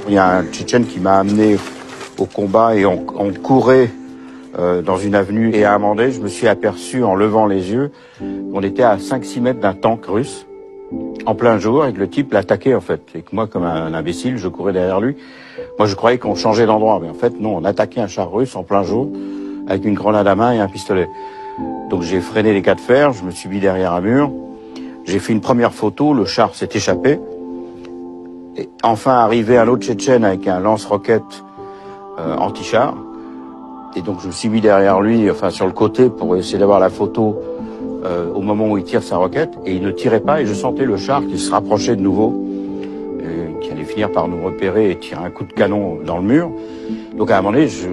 Il y a un Tchétchène qui m'a amené au combat et on courait dans une avenue. Et à un moment donné, je me suis aperçu en levant les yeux qu'on était à 5-6 mètres d'un tank russe en plein jour et que le type l'attaquait en fait. Et que moi, comme un imbécile, je courais derrière lui. Moi, je croyais qu'on changeait d'endroit. Mais en fait, non, on attaquait un char russe en plein jour avec une grenade à main et un pistolet. Donc j'ai freiné les cas de fer, je me suis mis derrière un mur. J'ai fait une première photo, le char s'est échappé. Et enfin arrivé un autre Tchétchène avec un lance-roquette anti-char. Et donc je me suis mis derrière lui, enfin sur le côté, pour essayer d'avoir la photo au moment où il tire sa roquette. Et il ne tirait pas et je sentais le char qui se rapprochait de nouveau, qui allait finir par nous repérer et tirer un coup de canon dans le mur. Donc à un moment donné, je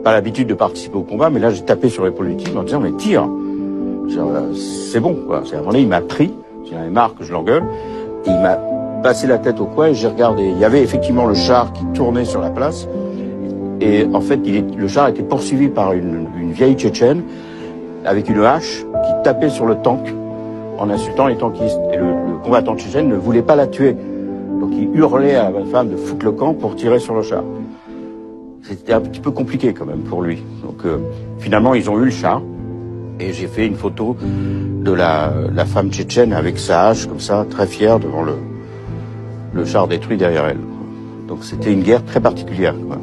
pas l'habitude de participer au combat, mais là j'ai tapé sur l'épaule du type en disant mais tire, c'est bon quoi. À un moment donné, il m'a pris, j'en avais marre que je l'engueule, et il m'a passé la tête au coin et j'ai regardé. Il y avait effectivement le char qui tournait sur la place. Et en fait, le char était poursuivi par une vieille Tchétchène avec une hache qui tapait sur le tank en insultant les tankistes. Et le combattant tchétchène ne voulait pas la tuer. Donc il hurlait à ma femme de foutre le camp pour tirer sur le char. C'était un petit peu compliqué quand même pour lui. Donc finalement, ils ont eu le char. Et j'ai fait une photo de la femme tchétchène avec sa hache comme ça, très fière devant le char détruit derrière elle. Donc c'était une guerre très particulière, quoi.